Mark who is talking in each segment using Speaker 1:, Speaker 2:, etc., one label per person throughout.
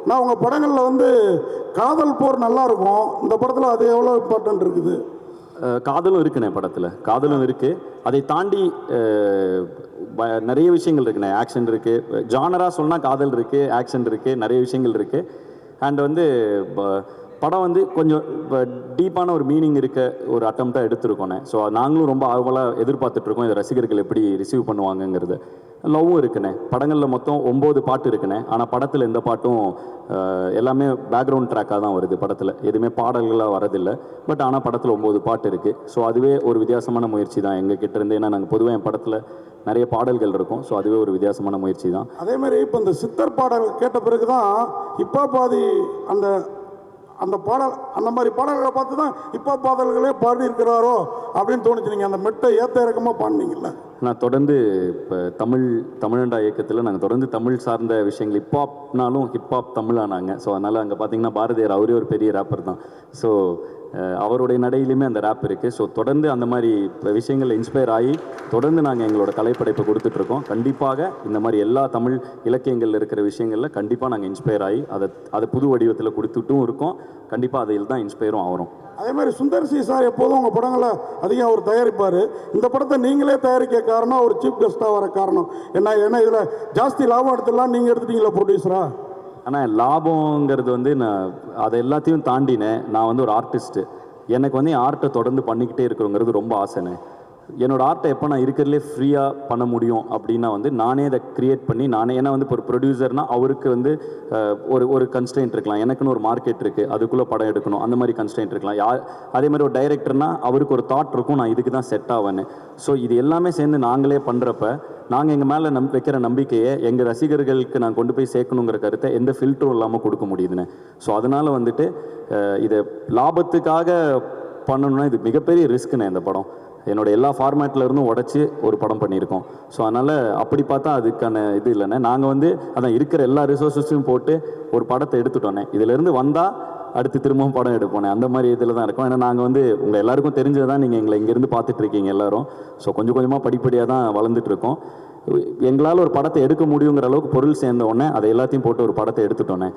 Speaker 1: நான் உங்கள் படங்களில் வந்து காதல் போர் நல்லாயிருக்கும், இந்த படத்தில் அது எவ்வளோ இம்பார்ட்டன்ட் இருக்குது?
Speaker 2: காதலும் இருக்குண்ணே, படத்தில் காதலும் இருக்குது. அதை தாண்டி நிறைய விஷயங்கள் இருக்குண்ணே. ஆக்ஷன் இருக்குது, ஜானராக சொன்னால் காதல் இருக்குது, ஆக்ஷன் இருக்குது, நிறைய விஷயங்கள் இருக்குது. அண்ட் வந்து படம் வந்து கொஞ்சம் டீப்பான ஒரு மீனிங் இருக்க ஒரு அட்டம்ப்டாக எடுத்திருக்கோண்ணே. ஸோ நாங்களும் ரொம்ப ஆர்வலாக எதிர்பார்த்துட்ருக்கோம் இதை ரசிகர்கள் எப்படி ரிசீவ் பண்ணுவாங்கங்கிறது. லவ்வும் இருக்குண்ணே. படங்களில் மொத்தம் 9 பாட்டு இருக்குண்ணே. ஆனால் படத்தில் எந்த பாட்டும் எல்லாமே பேக்ரவுண்ட் ட்ராக்காக தான் வருது. படத்தில் எதுவுமே பாடல்களாக வரதில்லை. பட் ஆனால் படத்தில் 9 பாட்டு இருக்குது. ஸோ அதுவே ஒரு வித்தியாசமான முயற்சி தான் எங்கள் கிட்ட இருந்து. ஏன்னா நாங்கள் பொதுவாக என் படத்தில் நிறைய பாடல்கள் இருக்கும். ஸோ அதுவே ஒரு வித்தியாசமான முயற்சி தான்.
Speaker 1: அதே மாதிரி இப்போ இந்த சித்தர் பாடல் கேட்ட பிறகு தான் இப்போ பாதி அந்த அந்த பாடல், அந்த மாதிரி பாடல்களை பார்த்து தான் இப்போ பாடல்களே பாடி இருக்கிறாரோ அப்படின்னு தோணுச்சு. நீங்கள் அந்த மெட்டை ஏற்ற இறக்கமாக பாடினீங்கல்ல.
Speaker 2: நான் தொடர்ந்து இப்போ தமிழண்டா இயக்கத்தில் நாங்கள் தொடர்ந்து தமிழ் சார்ந்த விஷயங்கள், ஹிப்ஹாப்னாலும் ஹிப்ஹாப் தமிழானாங்க. ஸோ அதனால் அங்கே பார்த்தீங்கன்னா பாரதியார் அவரே ஒரு பெரிய ரேப்பர் தான். ஸோ அவருடைய நடையிலுமே அந்த ரேப் இருக்குது. ஸோ தொடர்ந்து அந்த மாதிரி விஷயங்களில் இன்ஸ்பயர் ஆகி தொடர்ந்து நாங்கள் எங்களோட கலைப்படைப்பை கொடுத்துட்ருக்கோம். கண்டிப்பாக இந்த மாதிரி எல்லா தமிழ் இலக்கியங்களில் இருக்கிற விஷயங்களில் கண்டிப்பாக நாங்கள் இன்ஸ்பயர் ஆகி அதை புது வடிவத்தில் கொடுத்துட்டும் இருக்கோம். கண்டிப்பாக அதில் தான் இன்ஸ்பயரும் ஆகிறோம்.
Speaker 1: அதே மாதிரி சுந்தர் சி சார் எப்போதும் உங்கள் படங்களை அதிகம் அவர் தயாரிப்பார். இந்த படத்தை நீங்களே தயாரிக்க காரணம், ஒரு சீஃப் கெஸ்ட்டாக வர காரணம் என்ன? ஏன்னா இதில் ஜாஸ்தி லாபம் எடுத்துடலாம், நீங்கள் எடுத்துட்டீங்களா ப்ரொடியூசரா?
Speaker 2: ஆனால் லாபங்கிறது வந்து நான் அதை எல்லாத்தையும் தாண்டினேன். நான் வந்து ஒரு ஆர்டிஸ்ட்டு. எனக்கு வந்து என் ஆர்ட்டை தொடர்ந்து பண்ணிக்கிட்டே இருக்கிறோங்கிறது ரொம்ப ஆசைண்ணே. என்னோடய ஆர்ட்டை எப்போ நான் இருக்கிறதுலே ஃப்ரீயாக பண்ண முடியும் அப்படின்னா வந்து நானே அதை க்ரியேட் பண்ணி நானே, ஏன்னா வந்து இப்போ ஒரு ப்ரொடியூசர்னால் அவருக்கு வந்து ஒரு கன்ஸ்ட்ரெயின்ட் இருக்கலாம், எனக்குன்னு ஒரு மார்க்கெட் இருக்குது, அதுக்குள்ளே படம் எடுக்கணும், அந்த மாதிரி கன்ஸ்ட்ரெயின்ட் இருக்கலாம். அதே மாதிரி ஒரு டைரக்டர்னால் அவருக்கு ஒரு தாட் இருக்கும், நான் இதுக்கு தான் செட் ஆவேன்னு. ஸோ இது எல்லாமே சேர்ந்து நாங்களே பண்ணுறப்ப நாங்கள் எங்கள் மேலே வைக்கிற நம்பிக்கையை எங்கள் ரசிகர்களுக்கு நான் கொண்டு போய் சேர்க்கணுங்கிற கருத்தை எந்த ஃபில்டரும் இல்லாமல் கொடுக்க முடியுதுன்னு. ஸோ அதனால் வந்துட்டு இதை லாபத்துக்காக பண்ணணுன்னா இது மிகப்பெரிய ரிஸ்க்குண்ணே. இந்த படம் என்னோட எல்லா ஃபார்மேட்டில் இருந்தும் உடச்சி ஒரு படம் பண்ணியிருக்கோம். ஸோ அதனால் அப்படி பார்த்தா அதுக்கான இது இல்லைண்ணே. நாங்கள் வந்து அதான் இருக்கிற எல்லா ரிசோர்ஸஸையும் போட்டு ஒரு படத்தை எடுத்துட்டோன்னே. இதிலேருந்து வந்தால் அடுத்து திரும்பவும் படம் எடுப்போனே, அந்த மாதிரி இதில் தான் இருக்கும். ஏன்னா நாங்கள் வந்து உங்கள் எல்லாருக்கும் தெரிஞ்சது தான், நீங்கள் எங்களை இங்கேருந்து பார்த்துட்ருக்கீங்க எல்லோரும். ஸோ கொஞ்சம் கொஞ்சமாக படிப்படியாக தான் வளர்ந்துட்டுருக்கோம். எங்களால் ஒரு படத்தை எடுக்க முடியுங்கிற அளவுக்கு பொருள் சேர்ந்த உடனே அதை எல்லாத்தையும் போட்டு ஒரு படத்தை எடுத்துட்டோன்னே.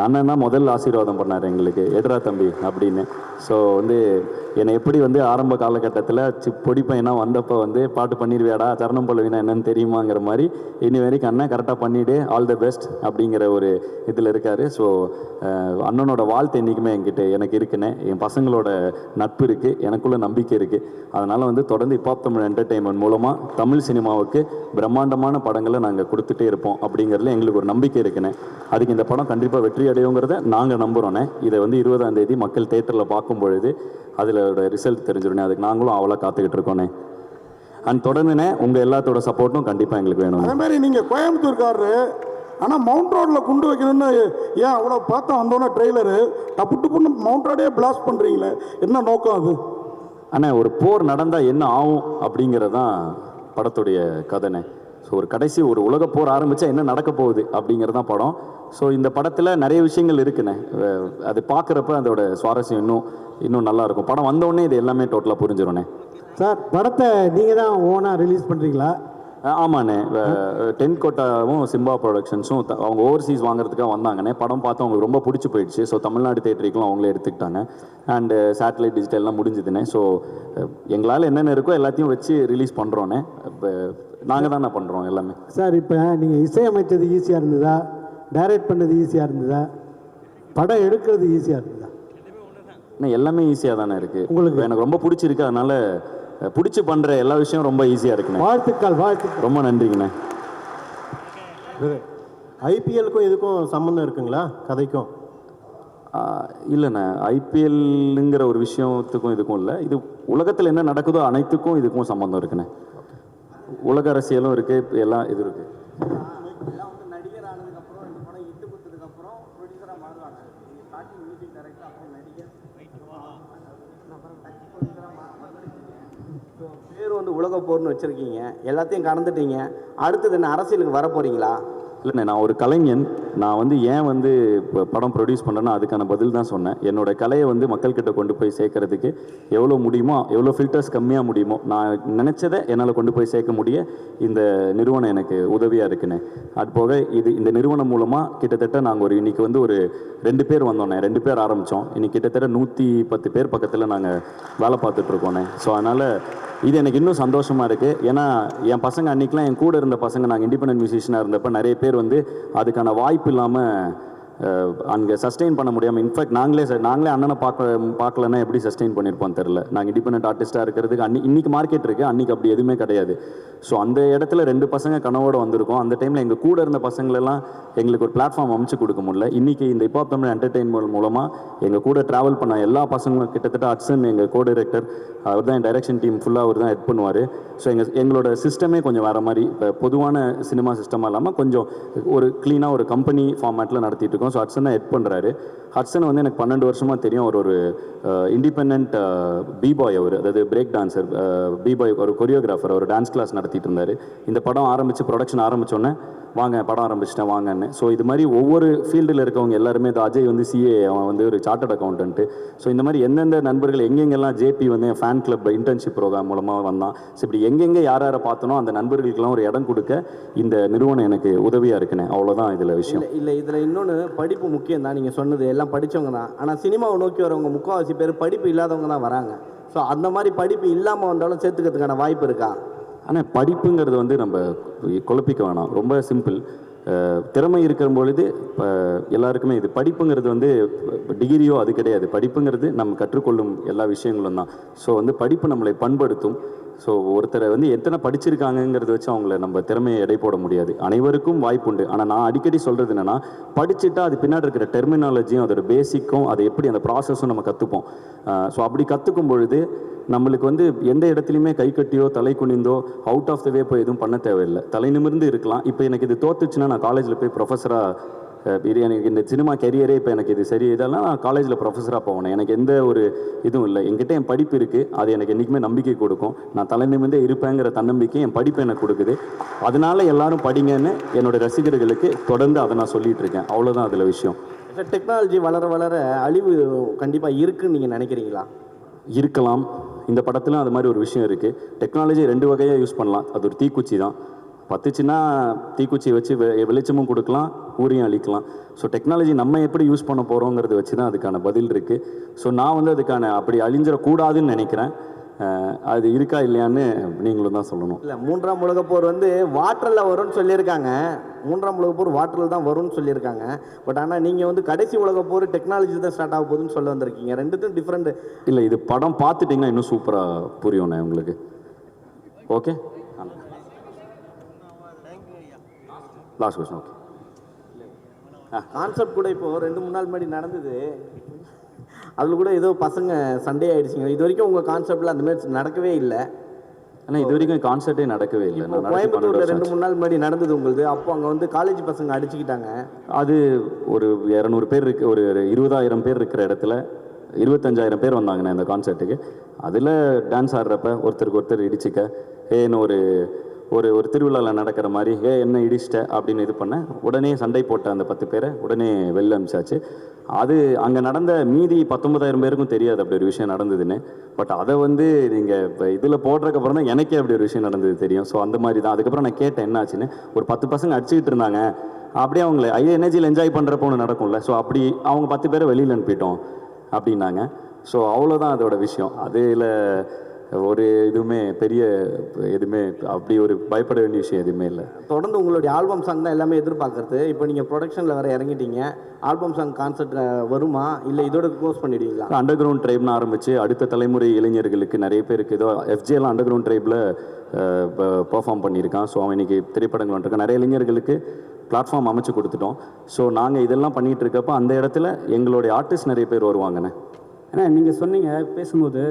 Speaker 2: அண்ணன் தான் முதல் ஆசீர்வாதம் பண்ணார் எங்களுக்கு, எட்ரா தம்பி அப்படின்னு. ஸோ வந்து என்னை எப்படி வந்து ஆரம்ப காலகட்டத்தில் பொடி பையனாக வந்தப்போ வந்து பாட்டு பண்ணிடுவியாடா, சரணம் பல்லவினா என்னன்னு தெரியுமாங்கிற மாதிரி இனி வரைக்கும் அண்ணன் கரெக்டாக பண்ணிவிடு, ஆல் த பெஸ்ட் அப்படிங்கிற ஒரு இதில் இருக்கார். ஸோ அண்ணனோட வாழ்த்து என்றைக்குமே எனக்கு இருக்குண்ணே. என் பசங்களோட நட்பு இருக்குது, எனக்குள்ள நம்பிக்கை இருக்குது. அதனால் வந்து தொடர்ந்து ஹிப்ஹாப் தமிழ் என்டர்டெயின்மெண்ட் மூலமாக தமிழ் சினிமாவுக்கு பிரம்மாண்டமான படங்களை நாங்கள் கொடுத்துட்டே இருப்போம் அப்படிங்கிறதுல எங்களுக்கு ஒரு நம்பிக்கை இருக்குண்ணே. அதுக்கு இந்த படம் கண்டிப்பாக வெற்றி அடையுங்கிறத நாங்கள் நம்புகிறோண்ணே. இதை வந்து 20ஆம் தேதி மக்கள் தேட்டரில் பார்க்கும் பொழுது அதில் ரிசல்ட் தெரிஞ்சிடனே. அதுக்கு நாங்களும் அவ்வளோ காத்துக்கிட்டு இருக்கோண்ணே. அண்ட் தொடர்ந்துண்ணே உங்கள் எல்லாத்தோட சப்போர்ட்டும் கண்டிப்பாக எங்களுக்கு வேணும்.
Speaker 1: அதே மாதிரி நீங்கள் கோயம்புத்தூர்காரரு, ஆனால் மவுண்ட் ரோடில் குண்டு வைக்கணும்னு ஏன் அவ்வளோ பார்த்தா வந்தோன்னே ட்ரெய்லரு டப்பு பொண்ணு மவுண்ட் ரோடே பிளாஸ்ட் பண்ணுறீங்களே, என்ன நோக்கம் அது?
Speaker 2: ஆனால் ஒரு போர் நடந்தால் என்ன ஆகும் அப்படிங்கிறது தான் படத்துடைய கதைனே. ஸோ ஒரு கடைசி ஒரு உலக போர் ஆரம்பித்தா என்ன நடக்க போகுது அப்படிங்கிறது தான் படம். ஸோ இந்த படத்தில் நிறைய விஷயங்கள் இருக்குண்ணே. அது பார்க்குறப்ப அதோட சுவாரஸ்யம் இன்னும் நல்லாயிருக்கும். படம் வந்தோடனே இது எல்லாமே டோட்டலாக புரிஞ்சிடும்ண்ணே.
Speaker 3: சார், படத்தை நீங்கள் தான் ஓனாக ரிலீஸ் பண்ணுறீங்களா?
Speaker 2: ஆமாண்ணே. டென்கோட்டாவும் சிம்பா ப்ரொடக்ஷன்ஸும் அவங்க ஓவர்சீஸ் வாங்குறதுக்காக வந்தாங்கண்ணே. படம் பார்த்து அவங்களுக்கு ரொம்ப பிடிச்சி போயிடுச்சு. ஸோ தமிழ்நாடு தேட்டருக்குலாம் அவங்களே எடுத்துக்கிட்டாங்க. அண்டு சேட்டலைட் டிஜிட்டல்லாம் முடிஞ்சுதுண்ணே. ஸோ எங்களால் என்னென்ன இருக்கோ எல்லாத்தையும் வச்சு ரிலீஸ் பண்ணுறோன்னே. இப்போ நாங்கள் தானே பண்ணுறோம் எல்லாமே.
Speaker 3: சார், இப்போ நீங்கள் இசையமைச்சது ஈஸியாக இருந்ததா, டைரக்ட் பண்ணது ஈஸியாக இருந்ததா, படம் எடுக்கிறது ஈஸியாக இருந்ததா?
Speaker 2: எல்லாமே ஈஸியாக தானே இருக்குது. உங்களுக்கு எனக்கு ரொம்ப பிடிச்சிருக்கு. அதனால் பிடிச்சி பண்ணுற எல்லா விஷயம் ரொம்ப ஈஸியாக இருக்குண்ணே.
Speaker 3: வாழ்த்துக்கள்.
Speaker 2: ரொம்ப நன்றிங்கண்ணே.
Speaker 4: ஐபிஎல்லுக்கும் இதுக்கும் சம்மந்தம் இருக்குங்களா கதைக்கும்?
Speaker 2: இல்லைண்ணே, ஐபிஎல்லுங்கிற ஒரு விஷயத்துக்கும் இதுக்கும் இல்லை. இது உலகத்தில் என்ன நடக்குதோ அனைத்துக்கும் இதுக்கும் சம்மந்தம் இருக்குண்ணே. உலக அரசியலும் இருக்குது, எல்லாம் இது இருக்குது.
Speaker 5: நடிகர் ஆனதுக்கப்புறம் இந்த படம் இட்டு கொடுத்ததுக்கப்புறம் ப்ரொடியூசராக மாறுவாங்க. ஸ்டார்டிங் மியூசிக் டைரக்டர், அப்புறம் நடிகர், பேர் வந்து உலக போர்னு வச்சுருக்கீங்க, எல்லாத்தையும் கடந்துட்டீங்க. அடுத்தது என்ன, அரசியலுக்கு வர போகிறீங்களா?
Speaker 2: இல்லைண்ணே, நான் ஒரு கலைஞன். நான் வந்து ஏன் வந்து இப்போ படம் ப்ரொடியூஸ் பண்ணுறேன்னா அதுக்கான பதில் தான் சொன்னேன். என்னோட கலையை வந்து மக்கள்கிட்ட கொண்டு போய் சேர்க்கறதுக்கு எவ்வளோ முடியுமோ, எவ்வளோ ஃபில்டர்ஸ் கம்மியாக முடியுமோ, நான் நினச்சதை என்னால் கொண்டு போய் சேர்க்க முடிய இந்த நிறுவனம் எனக்கு உதவியாக இருக்குண்ணே. அது போக இந்த நிறுவனம் மூலமாக கிட்டத்தட்ட நாங்கள் இன்றைக்கி வந்து ஒரு 2 பேர் வந்தோண்ணே, 2 பேர் ஆரம்பித்தோம். இன்றைக்கி கிட்டத்தட்ட 110 பேர் பக்கத்தில் நாங்கள் வேலை பார்த்துட்ருக்கோண்ணே. ஸோ அதனால் இது எனக்கு இன்னும் சந்தோஷமாக இருக்குது. ஏன்னா என் பசங்க அன்றைக்கெலாம் என் கூட இருந்த பசங்க, நாங்கள் இண்டிபெண்டன்ட் மியூசிஷியனாக இருந்தப்போ நிறைய பேர் வந்து அதுக்கான வாய்ப்பு இல்லாமல் அங்கே சஸ்டெயின் பண்ண முடியாமல், இன்ஃபேக்ட் நாங்களே அண்ணனை பார்க்கலன்னா எப்படி சஸ்டெயின் பண்ணியிருப்போம் தெரில. நாங்கள் இண்டிபெண்டன்ட் ஆர்டிஸ்ட்டாக இருக்கிறதுக்கு இன்றைக்கி மார்க்கெட் இருக்குது, அன்றைக்கி அப்படி எதுவுமே கிடையாது. ஸோ அந்த இடத்துல 2 பசங்க கனவோடு வந்திருக்கோம். அந்த டைமில் எங்கள் கூட இருந்த பசங்களெல்லாம் எங்களுக்கு ஒரு பிளாட்ஃபார்ம் அமைச்சு கொடுக்க முடியல. இன்றைக்கி இந்த ஹிப்ஹாப் தமிழ் என்டர்டெயின்மெண்ட் மூலமாக எங்கள் கூட ட்ராவல் பண்ண எல்லா பசங்களும், கிட்டத்தட்ட ஹட்சன் எங்கள் கோ டைரக்டர், அவர் தான் என் டைரக்ஷன் டீம் ஃபுல்லாக அவர் தான் ஹெட் பண்ணுவார். ஸோ எங்களோட சிஸ்டமே கொஞ்சம் வேறு மாதிரி, இப்போ பொதுவான சினிமா சிஸ்டமாக இல்லாமல் கொஞ்சம் ஒரு க்ளீனாக ஒரு கம்பெனி ஃபார்மேட்டில் நடத்திட்டு இருக்கோம். ஸோ ஹட்சன் தான் ஹெட் பண்ணுறாரு. ஹட்சன் வந்து எனக்கு 12 வருஷமாக தெரியும். அவர் ஒரு இண்டிபெண்ட் பிபாய், அவர் அதாவது பிரேக் டான்சர், பிபாய், ஒரு கொரியோகிராஃபர், ஒரு டான்ஸ் கிளாஸ் நடத்திட்டு இருந்தார். இந்த படம் ஆரம்பித்து ப்ரொடக்ஷன் ஆரம்பித்தோன்னே வாங்க படம் ஆரம்பிச்சிட்டேன் வாங்கன்னு. ஸோ இது மாதிரி ஒவ்வொரு ஃபீல்டில் இருக்கவங்க எல்லாருமே, இந்த அஜய் வந்து சிஏ, அவன் வந்து ஒரு சார்ட்டர்ட் அக்கௌண்டன்ட்டு. ஸோ இந்த மாதிரி எந்தெந்த நண்பர்கள் எங்கெங்கெல்லாம் ஜேபி வந்து என் ஃபேன் கிளப் இன்டர்ன்ஷிப் ப்ரோக்ராம் மூலமாக வந்தான். ஸோ இப்படி எங்கெங்கே யாரை பார்த்தனோ அந்த நண்பர்களுக்கெல்லாம் ஒரு இடம் கொடுக்க இந்த நிறுவனம் எனக்கு உதவியாக இருக்குண்ணே. அவ்வளோதான் இதில் விஷயம்.
Speaker 5: இல்லை இதில் இன்னொன்று, படிப்பு முக்கியம் தான். நீங்கள் சொன்னது எல்லாம் படித்தவங்க தான். ஆனால் சினிமாவை நோக்கி வரவங்க முக்கால்வாசி பேர் படிப்பு இல்லாதவங்க தான் வராங்க. ஸோ அந்த மாதிரி படிப்பு இல்லாமல் வந்தாலும் சேர்த்துக்கிறதுக்கான வாய்ப்பு இருக்கா?
Speaker 2: ஆனால் படிப்புங்கிறது வந்து நம்ம குழப்பிக்க வேணாம், ரொம்ப சிம்பிள். திறமை இருக்கிற பொழுது எல்லாருக்குமே இது படிப்புங்கிறது வந்து டிகிரியோ அது கிடையாது. படிப்புங்கிறது நம்ம கற்றுக்கொள்ளும் எல்லா விஷயங்களும் தான். ஸோ வந்து படிப்பு நம்மளை பண்படுத்தும். ஸோ ஒருத்தரை வந்து எத்தனை படிச்சிருக்காங்கங்கிறத வச்சு அவங்கள நம்ம திறமையை எடை போட முடியாது. அனைவருக்கும் வாய்ப்பு உண்டு. ஆனால் நான் அடிக்கடி சொல்கிறது என்னென்னா, படிச்சுட்டா அது பின்னாடி இருக்கிற டெர்மினாலஜியும் அதோட பேசிக்கும், அதை எப்படி அந்த ப்ராசஸும் நம்ம கற்றுப்போம். ஸோ அப்படி கற்றுக்கும் பொழுது நம்மளுக்கு வந்து எந்த இடத்துலையுமே கை கட்டியோ தலை குனிந்தோ அவுட் ஆஃப் த வே போய் எதுவும் பண்ண தேவையில்லை. தலை நிமிர்ந்து இருக்கலாம். இப்போ எனக்கு இது தோத்துச்சுன்னா நான் காலேஜில் போய் ப்ரொஃபஸராக, இது எனக்கு இந்த சினிமா கெரியரே இப்போ எனக்கு இது சரி இதெல்லாம் நான் காலேஜில் ப்ரொஃபஸராக போவேன். எனக்கு எந்த ஒரு இதுவும் இல்லை. என்கிட்ட என் படிப்பு இருக்குது, அது எனக்கு என்றைக்குமே நம்பிக்கை கொடுக்கும். நான் தலை நிமிர்ந்தே இருப்பேங்கிற தன்னம்பிக்கை என் படிப்பு எனக்கு கொடுக்குது. அதனால எல்லாரும் படிங்கன்னு என்னோட ரசிகர்களுக்கு தொடர்ந்து அதை நான் சொல்லிட்டு இருக்கேன். அவ்வளோதான் அதில் விஷயம்.
Speaker 5: டெக்னாலஜி வளர வளர அழிவு கண்டிப்பாக இருக்குன்னு நீங்கள் நினைக்கிறீங்களா?
Speaker 2: இருக்கலாம். இந்த படத்துலையும் அது மாதிரி ஒரு விஷயம் இருக்குது. டெக்னாலஜி 2 வகையாக யூஸ் பண்ணலாம். அது ஒரு தீக்குச்சி தான். பத்துச்சுன்னா தீக்குச்சியை வச்சு வெளிச்சமும் கொடுக்கலாம், ஊரையும் அழிக்கலாம். ஸோ டெக்னாலஜி நம்ம எப்படி யூஸ் பண்ண போகிறோங்கிறத வச்சு தான் அதுக்கான பதில் இருக்குது. ஸோ நான் வந்து அதுக்கான அப்படி அழிஞ்சிடக்கூடாதுன்னு நினைக்கிறேன். அது இருக்கா இல்லையான்னு நீங்களும் தான் சொல்லணும்.
Speaker 5: இல்லை, 3ஆம் உலகப் போர் வந்து வாட்டரில் வரும்னு சொல்லியிருக்காங்க. 3ஆம் உலகப் போர் வாட்டரில் தான் வரும்னு சொல்லியிருக்காங்க. பட் ஆனால் நீங்கள் வந்து கடைசி உலகப் போர் டெக்னாலஜி தான் ஸ்டார்ட் ஆக போகுதுன்னு சொல்ல வந்திருக்கீங்க. ரெண்டுத்தும் டிஃப்ரெண்ட்.
Speaker 2: இல்லை, இது படம் பார்த்துட்டிங்கன்னா இன்னும் சூப்பராக புரியும்ண்ணே உங்களுக்கு. Okay, last question. Okay,
Speaker 5: concept கூட இப்போது 2-3 நாள் முன்னாடி நடந்தது. அதில் கூட ஏதோ பசங்க சண்டே ஆகிடுச்சிங்க. இது வரைக்கும் உங்கள் கான்செப்டில் அந்த மாதிரி நடக்கவே இல்லை.
Speaker 2: ஆனால் இது வரைக்கும் கான்செப்டே நடக்கவே இல்லை.
Speaker 5: கோயம்புத்தூரில் 2-3 நாள் முன்னாடி நடந்தது உங்களுது. அப்போ அங்கே வந்து காலேஜ் பசங்க அடிச்சுக்கிட்டாங்க.
Speaker 2: அது ஒரு 200 பேர் இருக்கு, ஒரு 20,000 பேர் இருக்கிற இடத்துல 25,000 பேர் வந்தாங்கண்ணே இந்த கான்செர்ட்டுக்கு. அதில் டான்ஸ் ஆடுறப்ப ஒருத்தருக்கு ஒருத்தர் இடிச்சிக்க, ஏன்னு ஒரு ஒரு ஒரு திருவிழாவில் நடக்கிற மாதிரி என்ன இடிச்சிட்ட அப்படின்னு இது பண்ண, உடனே சண்டை போட்ட அந்த 10 பேரை உடனே வெளில அனுப்பிச்சாச்சு. அது அங்கே நடந்த மீதி 19,000 பேருக்கும் தெரியாது அப்படி ஒரு விஷயம் நடந்ததுன்னு. பட் அதை வந்து நீங்கள் இப்போ இதில் போடுறதுக்கப்புறம் தான் எனக்கே அப்படி ஒரு விஷயம் நடந்தது தெரியும். ஸோ அந்த மாதிரி தான். அதுக்கப்புறம் நான் கேட்டேன் என்ன ஆச்சுன்னு. ஒரு 10 பசங்க அடிச்சுக்கிட்டு இருந்தாங்க. அப்படியே அவங்கள எனர்ஜியில் என்ஜாய் பண்ணுறப்போ ஒன்று நடக்கும்ல. ஸோ அப்படி அவங்க 10 பேரை வெளியில் அனுப்பிட்டோம் அப்படின்னாங்க. ஸோ அவ்வளோதான் அதோட விஷயம். அதில் ஒரு எதுவுமே பெரிய எதுவுமே அப்படி ஒரு பயப்பட வேண்டிய விஷயம் எதுவுமே இல்லை.
Speaker 5: தொடர்ந்து உங்களுடைய ஆல்பம் சாங் தான் எல்லாமே எதிர்பார்க்கறது. இப்போ நீங்கள் ப்ரொடக்ஷனில் வேறு இறங்கிட்டீங்க. ஆல்பம் சாங் கான்செப்ட் வருமா, இல்லை இதோட க்ளோஸ் பண்ணிடுவீங்களா?
Speaker 2: அண்டர் கிரவுண்ட் ட்ரைப்னு ஆரம்பித்து அடுத்த தலைமுறை இளைஞர்களுக்கு நிறைய பேருக்கு ஏதோ எஃப்ஜேலாம் அண்டர் கிரவுண்ட் ட்ரைபில் பெர்ஃபார்ம் பண்ணியிருக்கான். ஸோ அவன் இன்றைக்கி திரைப்படங்கள் வந்துருக்கான். நிறைய இளைஞர்களுக்கு பிளாட்ஃபார்ம் அமைச்சு கொடுத்துட்டோம். ஸோ நாங்கள் இதெல்லாம் பண்ணிகிட்டு இருக்கப்போ அந்த இடத்துல எங்களுடைய ஆர்டிஸ்ட் நிறைய பேர் வருவாங்கண்ணே.
Speaker 6: ஏன்னா நீங்கள் சொன்னீங்க பேசும்போது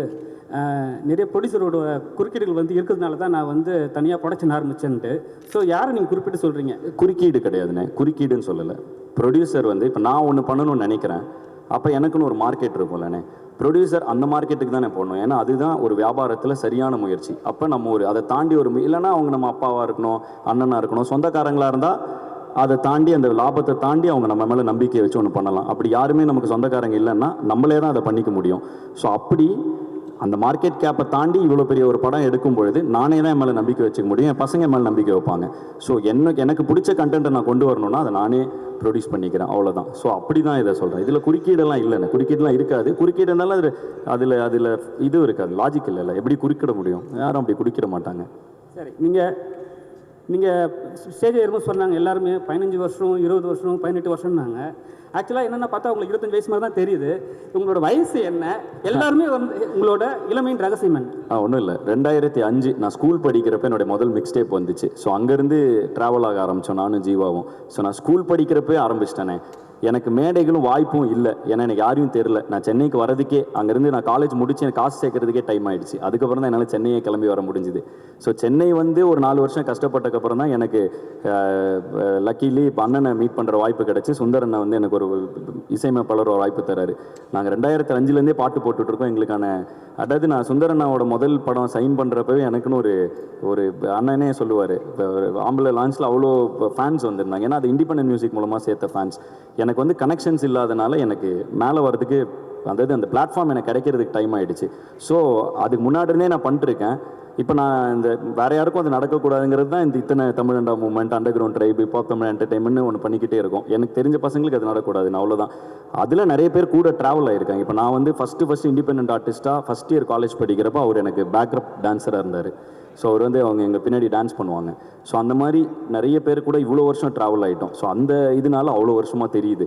Speaker 6: நிறைய ப்ரொடியூசரோட குறுக்கீடுகள் வந்து இருக்கிறதுனால தான் நான் வந்து தனியாக ப்ரொடக்ஷன் ஆரம்பிச்சேன்ட்டு. ஸோ யாரை நீங்கள் குறிப்பிட்டு சொல்கிறீங்க?
Speaker 2: குறுக்கீடு கிடையாதுண்ணே, குறுக்கீடுன்னு சொல்லலை. ப்ரொடியூசர் வந்து இப்போ நான் ஒன்று பண்ணணும்னு நினைக்கிறேன், அப்போ எனக்குன்னு ஒரு மார்க்கெட் இருக்கும்லண்ணே. ப்ரொடியூசர் அந்த மார்க்கெட்டுக்கு தானே போடணும். ஏன்னா அதுதான் ஒரு வியாபாரத்தில் சரியான முயற்சி. அப்போ நம்ம ஒரு அதை தாண்டி ஒரு இல்லைன்னா அவங்க நம்ம அப்பாவாக இருக்கணும், அண்ணனாக இருக்கணும், சொந்தக்காரங்களாக இருந்தால் அதை தாண்டி அந்த லாபத்தை தாண்டி அவங்க நம்ம மேலே நம்பிக்கையை வச்சு ஒன்று பண்ணலாம். அப்படி யாருமே நமக்கு சொந்தக்காரங்க இல்லைன்னா நம்மளே தான் அதை பண்ணிக்க முடியும். ஸோ அப்படி அந்த மார்க்கெட் கேப்பை தாண்டி இவ்வளோ பெரிய ஒரு படம் எடுக்கும் பொழுது நானே தான் என் மேலே நம்பிக்கை வச்சுக்க முடியும், என் பசங்க மேலே நம்பிக்கை வைப்பாங்க. ஸோ எனக்கு பிடிச்ச கண்டென்ட்டை நான் கொண்டு வரணும்னா அதை நானே ப்ரொடியூஸ் பண்ணிக்கிறேன், அவ்வளோதான். ஸோ அப்படி தான் இதை சொல்கிறேன். இதில் குறுக்கீடெல்லாம் இல்லைண்ணே, குறுக்கீடெல்லாம் இருக்காது. குறுக்கீடு இருந்தாலும் அதில் இது இருக்காது, லாஜிக் இல்லைல்ல. எப்படி குறுக்கிட முடியும்? யாரும் அப்படி குறுக்கிட மாட்டாங்க.
Speaker 6: சரி, நீங்கள் ஸ்டேஜ் ஏறும்போது சொன்னாங்க எல்லாருமே 15 வருஷம் 20 வருஷம் 18 வருஷம்னாங்க. ஆக்சுவலாக என்னென்ன பார்த்தா உங்களுக்கு 25 வயசு மாதிரி தான் தெரியுது. உங்களோட வயசு என்ன? எல்லாருமே வந்து உங்களோட இளமையின் ரகசியம் என்ன?
Speaker 2: ஒன்றும் இல்லை, 2005 நான் ஸ்கூல் படிக்கிறப்ப என்னுடைய முதல் மிக்ஸ் டேப் வந்துச்சு. ஸோ அங்கேருந்து ட்ராவல் ஆக ஆரம்பித்தோம் நானும் ஜீவாவும். ஸோ நான் ஸ்கூல் படிக்கிறப்பே ஆரம்பிச்சிட்டேனே. எனக்கு மேடைகளும் வாய்ப்பும் இல்லை, ஏன்னா எனக்கு யாரையும் தெரில. நான் சென்னைக்கு வரதுக்கே, அங்கேருந்து நான் காலேஜ் முடிச்சு எனக்கு காசு சேர்க்கறதுக்கே டைம் ஆகிடுச்சு. அதுக்கப்புறம் தான் என்னால் சென்னையை கிளம்பி வர முடிஞ்சுது. ஸோ சென்னை வந்து ஒரு 4 வருஷம் கஷ்டப்பட்டக்கப்புறம் தான் எனக்கு லக்கிலி இப்போ அண்ணனை மீட் பண்ணுற வாய்ப்பு கிடச்சி. சுந்தரண்ணன் வந்து எனக்கு ஒரு இசையமைப்பாளர் ஒரு வாய்ப்பு தராரு. நாங்கள் 2005லேருந்தே பாட்டு போட்டுட்ருக்கோம். எங்களுக்கான அதாவது நான் சுந்தரண்ணாவோட முதல் படம் சைன் பண்ணுறப்பவே எனக்குன்னு ஒரு அண்ணனே சொல்லுவார், ஆம்பளை லான்ச்சில் அவ்வளோ ஃபேன்ஸ் வந்திருந்தாங்க. ஏன்னா அது இண்டிபெண்டன்ட் மியூசிக் மூலமாக சேர்த்த ஃபேன்ஸ். எனக்கு வந்து கனெக்ஷன்ஸ் இல்லாதனால எனக்கு மேலே வரதுக்கு, அதாவது அந்த பிளாட்ஃபார்ம் எனக்கு கிடைக்கிறதுக்கு டைம் ஆகிடுச்சு. ஸோ அதுக்கு முன்னாடினே நான் பண்ணிட்டுருக்கேன். இப்போ நான் இந்த வேறு யாருக்கும் அது நடக்கக்கூடாதுங்கிறது தான் இந்த இத்தனை தமிழண்டா movement, underground tribe, hip hop Tamil என்டர்டைன்மெண்ட்னு ஒன்று பண்ணிக்கிட்டே இருக்கும். எனக்கு தெரிஞ்ச பசங்களுக்கு அது நடக்கக்கூடாதுன்னு, அவ்வளோதான். அதில் நிறைய பேர் கூட ட்ராவல் ஆகிருக்காங்க. இப்போ நான் வந்து ஃபஸ்ட்டு இண்டிபெண்டன்ட் ஆர்டிஸ்ட்டாக ஃபஸ்ட் இயர் காலேஜ் படிக்கிறப்போ அவர் எனக்கு பேக்அப் டான்ஸராக இருந்தார். ஸோ அவர் வந்து அவங்க எங்கள் பின்னாடி டான்ஸ் பண்ணுவாங்க. ஸோ அந்த மாதிரி நிறைய பேர் கூட இவ்வளோ வருஷம் ட்ராவல் ஆகிட்டோம். ஸோ அந்த இதனால அவ்வளோ வருஷமாக தெரியுது.